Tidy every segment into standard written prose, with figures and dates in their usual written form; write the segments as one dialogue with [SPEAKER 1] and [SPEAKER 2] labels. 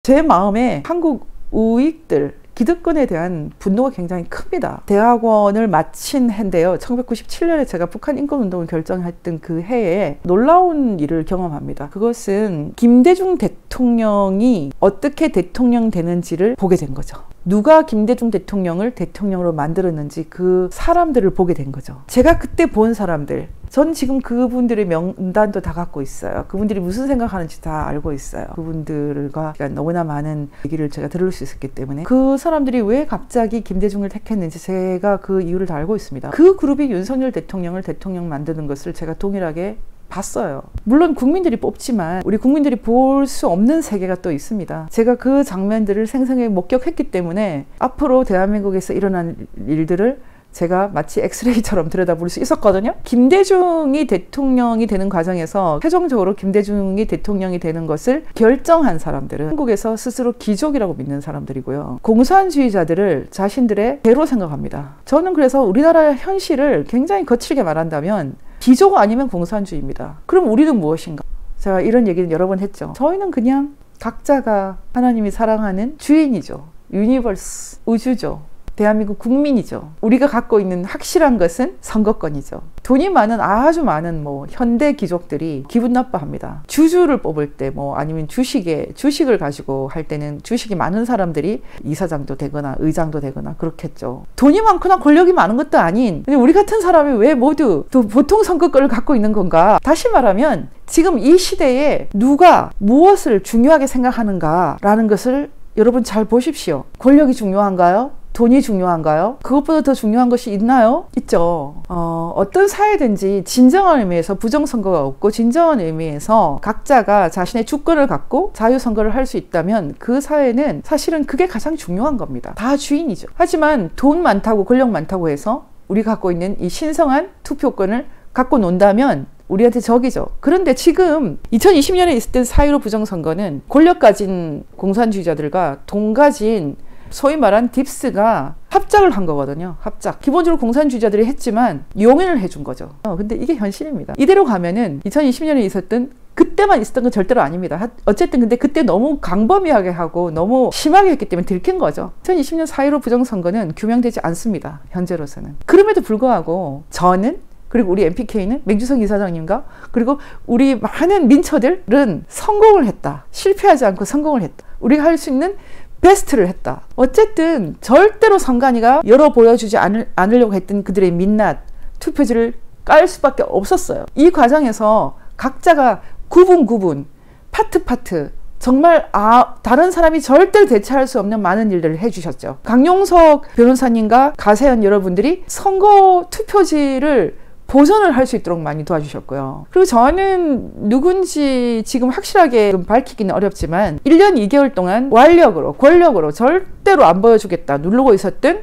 [SPEAKER 1] 제 마음에 한국 우익들, 기득권에 대한 분노가 굉장히 큽니다. 대학원을 마친 해인데요. 1997년에 제가 북한 인권운동을 결정했던 그 해에 놀라운 일을 경험합니다. 그것은 김대중 대통령이 어떻게 대통령 되는지를 보게 된 거죠. 누가 김대중 대통령을 대통령으로 만들었는지 그 사람들을 보게 된 거죠. 제가 그때 본 사람들, 전 지금 그분들의 명단도 다 갖고 있어요. 그분들이 무슨 생각하는지 다 알고 있어요. 그분들과 너무나 많은 얘기를 제가 들을 수 있었기 때문에 그 사람들이 왜 갑자기 김대중을 택했는지 제가 그 이유를 다 알고 있습니다. 그 그룹이 윤석열 대통령을 대통령 만드는 것을 제가 동일하게 봤어요. 물론 국민들이 뽑지만 우리 국민들이 볼 수 없는 세계가 또 있습니다. 제가 그 장면들을 생생하게 목격했기 때문에 앞으로 대한민국에서 일어난 일들을 제가 마치 엑스레이처럼 들여다볼 수 있었거든요. 김대중이 대통령이 되는 과정에서 최종적으로 김대중이 대통령이 되는 것을 결정한 사람들은 한국에서 스스로 귀족이라고 믿는 사람들이고요. 공산주의자들을 자신들의 배로 생각합니다. 저는 그래서 우리나라의 현실을 굉장히 거칠게 말한다면 귀족 아니면 공산주의입니다. 그럼 우리는 무엇인가? 제가 이런 얘기는 여러 번 했죠. 저희는 그냥 각자가 하나님이 사랑하는 주인이죠. 유니버스, 우주죠. 대한민국 국민이죠. 우리가 갖고 있는 확실한 것은 선거권이죠. 돈이 많은 아주 많은 현대 귀족들이 기분 나빠합니다. 주주를 뽑을 때 아니면 주식을 가지고 할 때는 주식이 많은 사람들이 이사장도 되거나 의장도 되거나 그렇겠죠. 돈이 많거나 권력이 많은 것도 아닌 우리 같은 사람이 왜 모두 또 보통 선거권을 갖고 있는 건가? 다시 말하면 지금 이 시대에 누가 무엇을 중요하게 생각하는가라는 것을 여러분 잘 보십시오. 권력이 중요한가요? 돈이 중요한가요? 그것보다 더 중요한 것이 있나요? 있죠. 어떤 사회든지 진정한 의미에서 부정선거가 없고 진정한 의미에서 각자가 자신의 주권을 갖고 자유선거를 할 수 있다면 그 사회는 사실은 그게 가장 중요한 겁니다. 다 주인이죠. 하지만 돈 많다고 권력 많다고 해서 우리가 갖고 있는 이 신성한 투표권을 갖고 논다면 우리한테 적이죠. 그런데 지금 2020년에 있었던 4.15 부정선거는 권력 가진 공산주의자들과 돈 가진 소위 말한 딥스가 합작을 한 거거든요. 합작. 기본적으로 공산주의자들이 했지만 용인을 해준 거죠. 근데 이게 현실입니다. 이대로 가면은 2020년에 있었던 그때만 있었던 건 절대로 아닙니다. 어쨌든 근데 그때 너무 강범위하게 하고 너무 심하게 했기 때문에 들킨 거죠. 2020년 4.15 부정선거는 규명되지 않습니다. 현재로서는. 그럼에도 불구하고 저는 그리고 우리 MPK는 맹주성 이사장님과 그리고 우리 많은 민처들은 성공을 했다. 실패하지 않고 성공을 했다. 우리가 할 수 있는 베스트를 했다. 어쨌든 절대로 선관위가 열어 보여주지 않으려고 했던 그들의 민낯, 투표지를 깔 수밖에 없었어요. 이 과정에서 각자가 구분, 파트 정말 다른 사람이 절대로 대체할 수 없는 많은 일들을 해주셨죠. 강용석 변호사님과 가세현 여러분들이 선거 투표지를 보존을 할 수 있도록 많이 도와주셨고요. 그리고 저는 누군지 지금 확실하게 밝히기는 어렵지만 1년 2개월 동안 권력으로 절대로 안 보여주겠다 누르고 있었던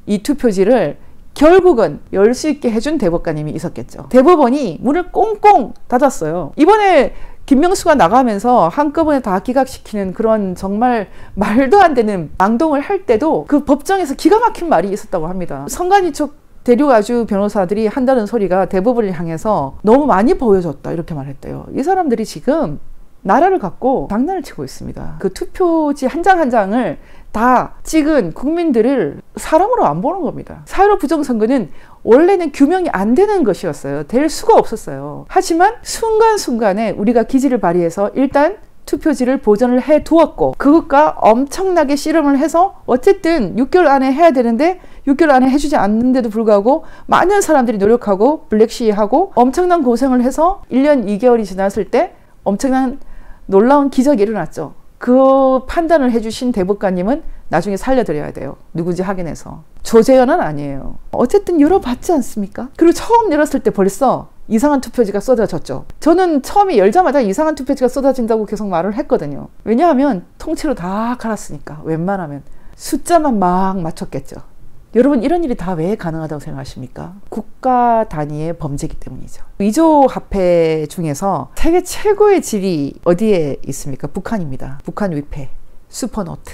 [SPEAKER 1] 이 투표지를 결국은 열 수 있게 해준 대법관님이 있었겠죠. 대법원이 문을 꽁꽁 닫았어요. 이번에 김명수가 나가면서 한꺼번에 다 기각시키는 그런 정말 말도 안 되는 낭동을 할 때도 그 법정에서 기가 막힌 말이 있었다고 합니다. 선관위 쪽 대륙아주 변호사들이 한다는 소리가 대법원을 향해서 너무 많이 보여줬다 이렇게 말했대요. 이 사람들이 지금 나라를 갖고 장난을 치고 있습니다. 그 투표지 한 장 한 장을 다 찍은 국민들을 사람으로 안 보는 겁니다. 4.15 부정선거는 원래는 규명이 안 되는 것이었어요. 될 수가 없었어요. 하지만 순간순간에 우리가 기지를 발휘해서 일단 투표지를 보존을 해 두었고 그것과 엄청나게 씨름을 해서 어쨌든 6개월 안에 해야 되는데 6개월 안에 해주지 않는데도 불구하고 많은 사람들이 노력하고 블랙시하고 엄청난 고생을 해서 1년 2개월이 지났을 때 엄청난 놀라운 기적이 일어났죠. 그 판단을 해주신 대법관님은 나중에 살려드려야 돼요. 누군지 확인해서. 조재현은 아니에요. 어쨌든 열어봤지 않습니까? 그리고 처음 열었을 때 벌써 이상한 투표지가 쏟아졌죠. 저는 처음에 열자마자 이상한 투표지가 쏟아진다고 계속 말을 했거든요. 왜냐하면 통째로 다 갈았으니까 웬만하면 숫자만 막 맞췄겠죠. 여러분 이런 일이 다 왜 가능하다고 생각하십니까? 국가 단위의 범죄이기 때문이죠. 위조 화폐 중에서 세계 최고의 질이 어디에 있습니까? 북한입니다. 북한 위패, 슈퍼노트.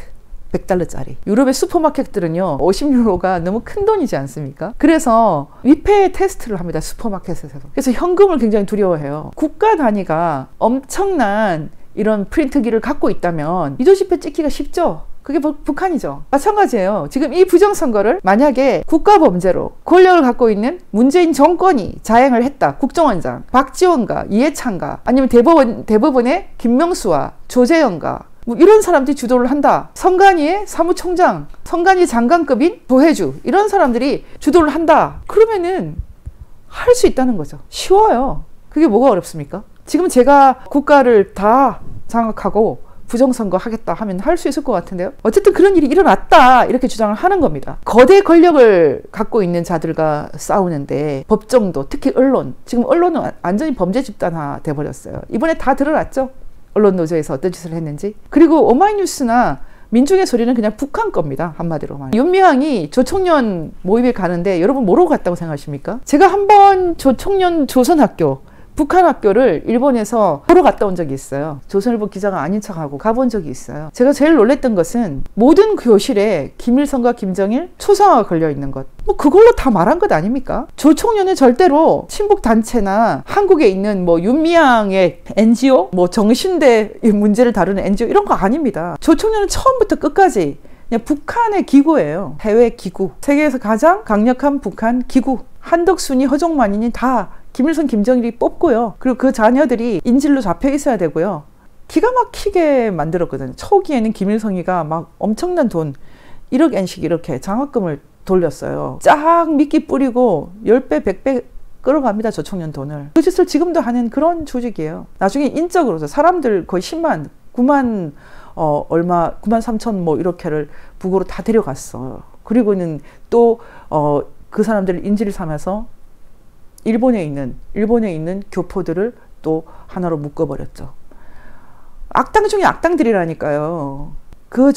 [SPEAKER 1] 100달러짜리. 유럽의 슈퍼마켓들은요 50유로가 너무 큰 돈이지 않습니까? 그래서 위패 테스트를 합니다. 슈퍼마켓에서. 그래서 현금을 굉장히 두려워해요. 국가 단위가 엄청난 이런 프린트기를 갖고 있다면 이조지폐 찍기가 쉽죠. 그게 북한이죠. 마찬가지예요. 지금 이 부정선거를 만약에 국가범죄로 권력을 갖고 있는 문재인 정권이 자행을 했다. 국정원장 박지원과 이해찬과 아니면 대법원의 김명수와 조재현과 뭐 이런 사람들이 주도를 한다. 선관위의 사무총장, 선관위 장관급인 조혜주 이런 사람들이 주도를 한다. 그러면은 할 수 있다는 거죠. 쉬워요. 그게 뭐가 어렵습니까? 지금 제가 국가를 다 장악하고 부정선거 하겠다 하면 할 수 있을 것 같은데요. 어쨌든 그런 일이 일어났다 이렇게 주장을 하는 겁니다. 거대 권력을 갖고 있는 자들과 싸우는데 법정도 특히 언론, 지금 언론은 완전히 범죄 집단화 돼버렸어요. 이번에 다 드러났죠. 언론 노조에서 어떤 짓을 했는지. 그리고 오마이뉴스나 민중의 소리는 그냥 북한 겁니다. 한마디로 말하면. 윤미향이 조총련 모임에 가는데 여러분 뭐로 갔다고 생각하십니까? 제가 한번 조총련 조선학교 북한 학교를 일본에서 보러 갔다 온 적이 있어요. 조선일보 기자가 아닌 척하고 가본 적이 있어요. 제가 제일 놀랬던 것은 모든 교실에 김일성과 김정일 초상화가 걸려있는 것. 뭐 그걸로 다 말한 것 아닙니까? 조총련은 절대로 친북단체나 한국에 있는 뭐 윤미향의 NGO, 뭐 정신대 문제를 다루는 NGO 이런 거 아닙니다. 조총련은 처음부터 끝까지 그냥 북한의 기구예요. 해외 기구. 세계에서 가장 강력한 북한 기구. 한덕순이 허종만인이 다 김일성, 김정일이 뽑고요. 그리고 그 자녀들이 인질로 잡혀 있어야 되고요. 기가 막히게 만들었거든요. 초기에는 김일성이가 막 엄청난 돈 1억 엔씩 이렇게 장학금을 돌렸어요. 쫙 미끼 뿌리고 10배, 100배 끌어갑니다. 조총련 돈을. 그 짓을 지금도 하는 그런 조직이에요. 나중에 인적으로도 사람들 거의 10만, 9만 얼마 9만 3천 뭐 이렇게를 북으로 다 데려갔어요. 그리고는 또 그 사람들을 인질을 삼아서 일본에 있는 교포들을 또 하나로 묶어버렸죠. 악당 중에 악당들이라니까요. 그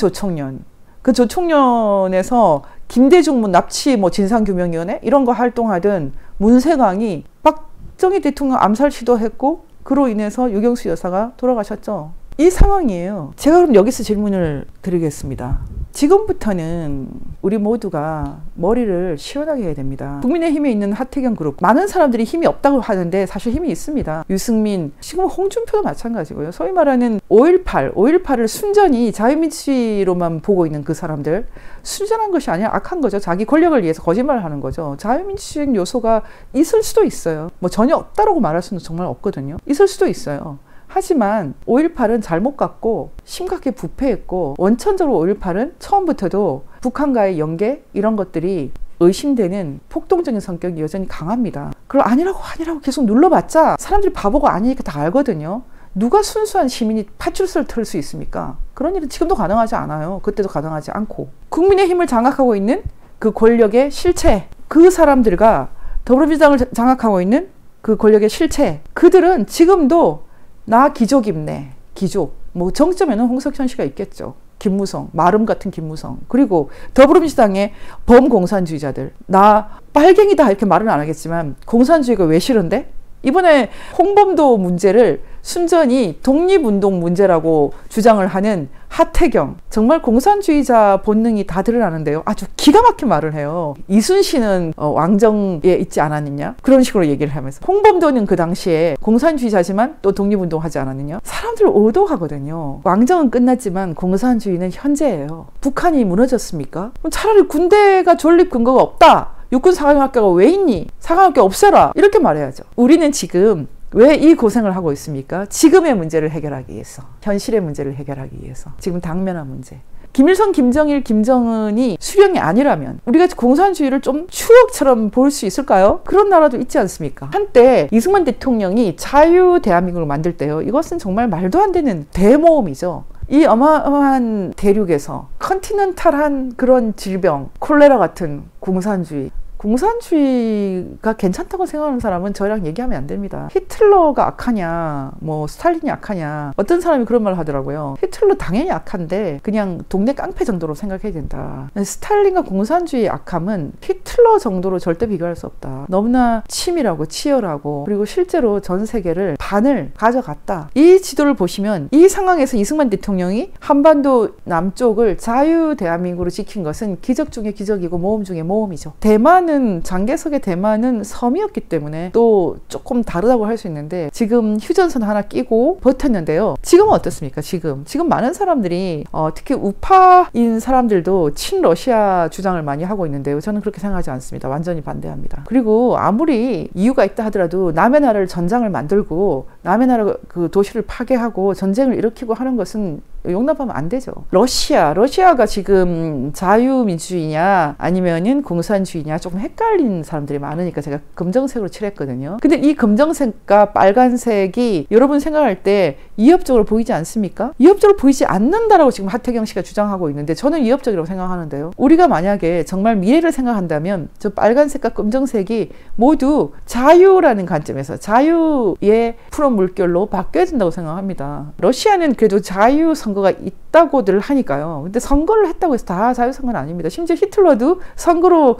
[SPEAKER 1] 조총련에서 김대중 납치 진상규명위원회 이런 거 활동하던 문세광이 박정희 대통령 암살 시도했고 그로 인해서 유경수 여사가 돌아가셨죠. 이 상황이에요. 제가 그럼 여기서 질문을 드리겠습니다. 지금부터는 우리 모두가 머리를 시원하게 해야 됩니다. 국민의힘에 있는 하태경 그룹 많은 사람들이 힘이 없다고 하는데 사실 힘이 있습니다. 유승민, 지금 홍준표도 마찬가지고요. 소위 말하는 5.18을 순전히 자유민주주의로만 보고 있는 그 사람들, 순전한 것이 아니라 악한 거죠. 자기 권력을 위해서 거짓말을 하는 거죠. 자유민주주의 요소가 있을 수도 있어요. 뭐 전혀 없다라고 말할 수는 정말 없거든요. 있을 수도 있어요. 하지만 5.18은 잘못 갔고 심각하게 부패했고 원천적으로 5.18은 처음부터도 북한과의 연계 이런 것들이 의심되는 폭동적인 성격이 여전히 강합니다. 그걸 아니라고 계속 눌러봤자 사람들이 바보가 아니니까 다 알거든요. 누가 순수한 시민이 파출소를 틀 수 있습니까? 그런 일은 지금도 가능하지 않아요. 그때도 가능하지 않고. 국민의힘을 장악하고 있는 그 권력의 실체, 그 사람들과 더불어민주당을 장악하고 있는 그 권력의 실체, 그들은 지금도 나 기족입네. 기족. 뭐 정점에는 홍석천 씨가 있겠죠. 김무성, 마름 같은 김무성. 그리고 더불어민주당의 범공산주의자들. 나 빨갱이다 이렇게 말은 안 하겠지만 공산주의가 왜 싫은데? 이번에 홍범도 문제를 순전히 독립운동 문제라고 주장을 하는 하태경, 정말 공산주의자 본능이 다 드러나는데요. 아주 기가 막힌 말을 해요. 이순신은 왕정에 있지 않았느냐? 그런 식으로 얘기를 하면서 홍범도는 그 당시에 공산주의자지만 또 독립운동하지 않았느냐? 사람들을 오도하거든요. 왕정은 끝났지만 공산주의는 현재예요. 북한이 무너졌습니까? 그럼 차라리 군대가 존립 근거가 없다. 육군 사관학교가 왜 있니? 사관학교 없애라. 이렇게 말해야죠. 우리는 지금 왜 이 고생을 하고 있습니까? 지금의 문제를 해결하기 위해서. 현실의 문제를 해결하기 위해서. 지금 당면한 문제. 김일성, 김정일, 김정은이 수령이 아니라면 우리가 공산주의를 좀 추억처럼 볼 수 있을까요? 그런 나라도 있지 않습니까? 한때 이승만 대통령이 자유 대한민국을 만들 때요. 이것은 정말 말도 안 되는 대모험이죠. 이 어마어마한 대륙에서 컨티넨탈한 그런 질병, 콜레라 같은 공산주의가 괜찮다고 생각하는 사람은 저희랑 얘기하면 안 됩니다. 히틀러가 악하냐, 뭐 스탈린이 악하냐, 어떤 사람이 그런 말을 하더라고요. 히틀러 당연히 악한데 그냥 동네 깡패 정도로 생각해야 된다. 스탈린과 공산주의의 악함은 히틀러 정도로 절대 비교할 수 없다. 너무나 치밀하고 치열하고 그리고 실제로 전 세계를 반을 가져갔다. 이 지도를 보시면 이 상황에서 이승만 대통령이 한반도 남쪽을 자유 대한민국으로 지킨 것은 기적 중에 기적이고 모험 중에 모험이죠. 대만은 대만은 장개석의 대만은 섬이었기 때문에 또 조금 다르다고 할 수 있는데 지금 휴전선 하나 끼고 버텼는데요. 지금은 어떻습니까? 지금 많은 사람들이 특히 우파인 사람들도 친러시아 주장을 많이 하고 있는데요. 저는 그렇게 생각하지 않습니다. 완전히 반대합니다. 그리고 아무리 이유가 있다 하더라도 남의 나라를 전장을 만들고 남의 나라 그 도시를 파괴하고 전쟁을 일으키고 하는 것은 용납하면 안 되죠. 러시아가 지금 자유민주주의냐 아니면은 공산주의냐 조금 헷갈린 사람들이 많으니까 제가 검정색으로 칠했거든요. 근데 이 검정색과 빨간색이 여러분 생각할 때 이협적으로 보이지 않습니까? 이협적으로 보이지 않는다라고 지금 하태경 씨가 주장하고 있는데 저는 이협적이라고 생각하는데요. 우리가 만약에 정말 미래를 생각한다면 저 빨간색과 검정색이 모두 자유라는 관점에서 자유의 푸른 물결로 바뀌어야 된다고 생각합니다. 러시아는 그래도 자유 선거가 있다고들 하니까요. 근데 선거를 했다고 해서 다 자유선거는 아닙니다. 심지어 히틀러도 선거로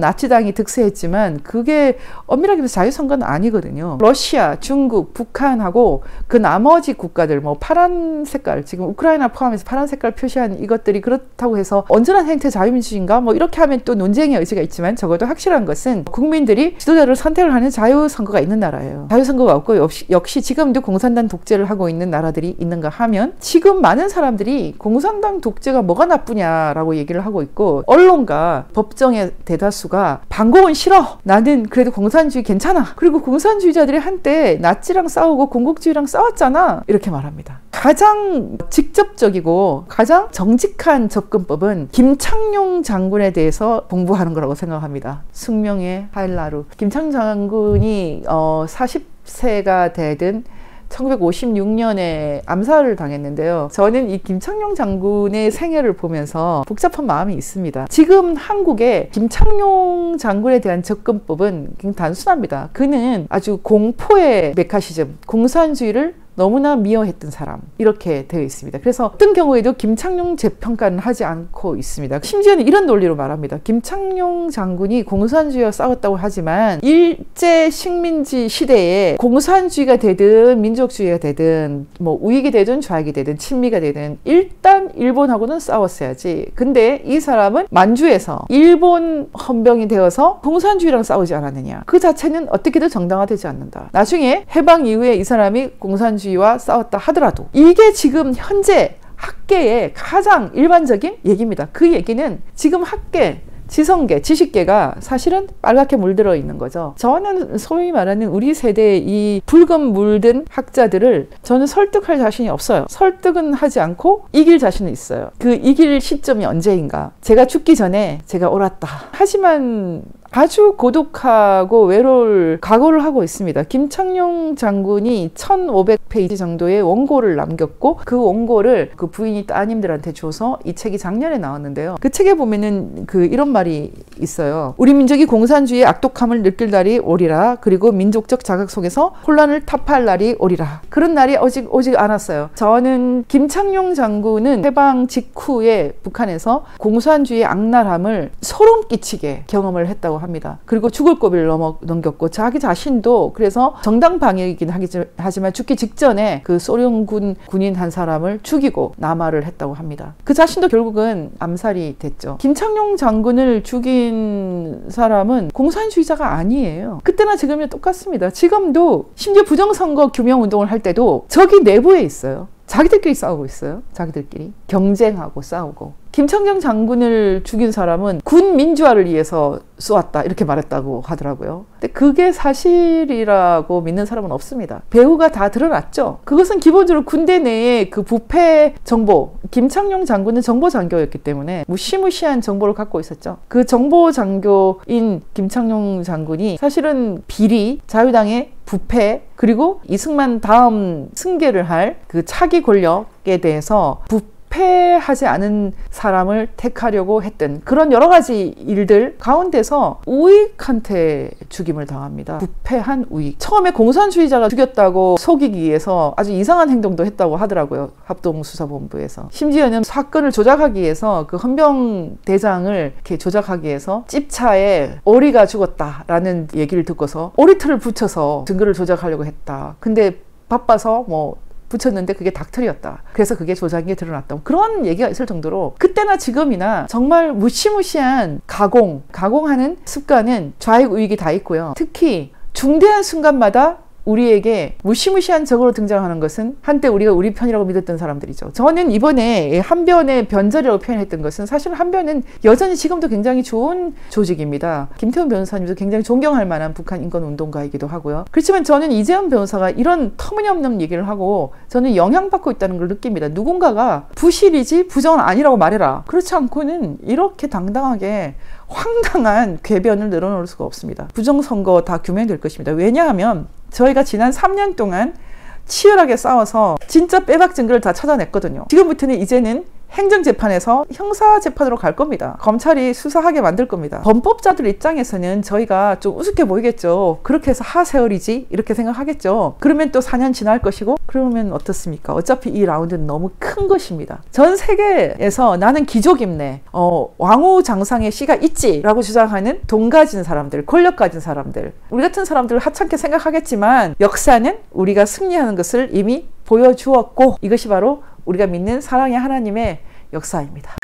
[SPEAKER 1] 나치당이 득세했지만 그게 엄밀하게 해서 자유선거는 아니거든요. 러시아, 중국, 북한하고 그 나머지 국가들 뭐 파란 색깔 지금 우크라이나 포함해서 파란 색깔 표시한 이것들이 그렇다고 해서 온전한 행태 자유민주주의인가 뭐 이렇게 하면 또 논쟁의 여지가 있지만 적어도 확실한 것은 국민들이 지도자를 선택을 하는 자유선거가 있는 나라예요. 자유선거가 없고 역시 지금도 공산당 독재를 하고 있는 나라들이 있는가 하면 지금 많은 사람들이 공산당 독재가 뭐가 나쁘냐라고 얘기를 하고 있고 언론과 법정의 대다수가 반공은 싫어. 나는 그래도 공산주의 괜찮아. 그리고 공산주의자들이 한때 나치랑 싸우고 군국주의랑 싸웠잖아. 이렇게 말합니다. 가장 직접적이고 가장 정직한 접근법은 김창룡 장군에 대해서 공부하는 거라고 생각합니다. 숙명의 하일라루. 김창룡 장군이 40세가 되든 1956년에 암살을 당했는데요. 저는 이 김창룡 장군의 생애를 보면서 복잡한 마음이 있습니다. 지금 한국의 김창룡 장군에 대한 접근법은 굉장히 단순합니다. 그는 아주 공포의 메카시즘, 공산주의를 너무나 미워했던 사람 이렇게 되어 있습니다. 그래서 어떤 경우에도 김창룡 재평가는 하지 않고 있습니다. 심지어는 이런 논리로 말합니다. 김창룡 장군이 공산주의와 싸웠다고 하지만 일제 식민지 시대에 공산주의가 되든 민족주의가 되든 뭐 우익이 되든 좌익이 되든 친미가 되든 일단 일본하고는 싸웠어야지. 근데 이 사람은 만주에서 일본 헌병이 되어서 공산주의랑 싸우지 않았느냐. 그 자체는 어떻게든 정당화되지 않는다. 나중에 해방 이후에 이 사람이 공산주의와 싸웠다 하더라도 이게 지금 현재 학계의 가장 일반적인 얘기입니다. 그 얘기는 지금 학계, 지성계, 지식계가 사실은 빨갛게 물들어 있는 거죠. 저는 소위 말하는 우리 세대의 이 붉은 물든 학자들을 저는 설득할 자신이 없어요. 설득은 하지 않고 이길 자신은 있어요. 그 이길 시점이 언제인가. 제가 죽기 전에 제가 옳았다. 하지만 아주 고독하고 외로울 각오를 하고 있습니다. 김창룡 장군이 1500페이지 정도의 원고를 남겼고 그 원고를 그 부인이 따님들한테 줘서 이 책이 작년에 나왔는데요. 그 책에 보면은 이런 말이 있어요. 우리 민족이 공산주의의 악독함을 느낄 날이 오리라. 그리고 민족적 자각 속에서 혼란을 타파할 날이 오리라. 그런 날이 오직 않았어요. 저는 김창룡 장군은 해방 직후에 북한에서 공산주의의 악랄함을 소름 끼치게 경험을 했다고 합니다. 그리고 죽을 고비를 넘겼고 자기 자신도 그래서 정당 방해이긴 하지만 죽기 직전에 그 소련 군인 한 사람을 죽이고 남하를 했다고 합니다. 그 자신도 결국은 암살이 됐죠. 김창룡 장군을 죽인 사람은 공산주의자가 아니에요. 그때나 지금이나 똑같습니다. 지금도 심지어 부정선거 규명운동을 할 때도 적이 내부에 있어요. 자기들끼리 싸우고 있어요. 자기들끼리 경쟁하고 싸우고. 김창룡 장군을 죽인 사람은 군 민주화를 위해서 쏘았다 이렇게 말했다고 하더라고요. 근데 그게 사실이라고 믿는 사람은 없습니다. 배후가 다 드러났죠. 그것은 기본적으로 군대 내에 그 부패 정보, 김창룡 장군은 정보장교였기 때문에 무시무시한 정보를 갖고 있었죠. 그 정보장교인 김창룡 장군이 사실은 비리, 자유당의 부패, 그리고 이승만 다음 승계를 할 그 차기 권력에 대해서 부패하지 않은 사람을 택하려고 했던 그런 여러 가지 일들 가운데서 우익한테 죽임을 당합니다. 부패한 우익. 처음에 공산주의자가 죽였다고 속이기 위해서 아주 이상한 행동도 했다고 하더라고요. 합동수사본부에서. 심지어는 사건을 조작하기 위해서 그 헌병대장을 이렇게 조작하기 위해서 찝차에 오리가 죽었다라는 얘기를 듣고서 오리틀을 붙여서 증거를 조작하려고 했다. 근데 바빠서 뭐 붙였는데 그게 닥터리였다. 그래서 그게 조작이 드러났다. 그런 얘기가 있을 정도로 그때나 지금이나 정말 무시무시한 가공하는 습관은 좌익 우익이 다 있고요. 특히 중대한 순간마다 우리에게 무시무시한 적으로 등장하는 것은 한때 우리가 우리 편이라고 믿었던 사람들이죠. 저는 이번에 한변의 변절이라고 표현했던 것은 사실 한변은 여전히 지금도 굉장히 좋은 조직입니다. 김태훈 변호사님도 굉장히 존경할 만한 북한 인권운동가이기도 하고요. 그렇지만 저는 이재현 변호사가 이런 터무니없는 얘기를 하고 저는 영향받고 있다는 걸 느낍니다. 누군가가 부실이지 부정은 아니라고 말해라. 그렇지 않고는 이렇게 당당하게 황당한 궤변을 늘어놓을 수가 없습니다. 부정선거 다 규명될 것입니다. 왜냐하면 저희가 지난 3년 동안 치열하게 싸워서 진짜 빼박 증거를 다 찾아냈거든요. 지금부터는 이제는 행정재판에서 형사재판으로 갈 겁니다. 검찰이 수사하게 만들 겁니다. 범법자들 입장에서는 저희가 좀 우습게 보이겠죠. 그렇게 해서 하세월이지 이렇게 생각하겠죠. 그러면 또 4년 지날 것이고 그러면 어떻습니까? 어차피 이 라운드는 너무 큰 것입니다. 전 세계에서 나는 귀족임네, 왕후장상의 씨가 있지 라고 주장하는 돈 가진 사람들, 권력 가진 사람들, 우리 같은 사람들 하찮게 생각하겠지만 역사는 우리가 승리하는 것을 이미 보여주었고 이것이 바로 우리가 믿는 사랑의 하나님의 역사입니다.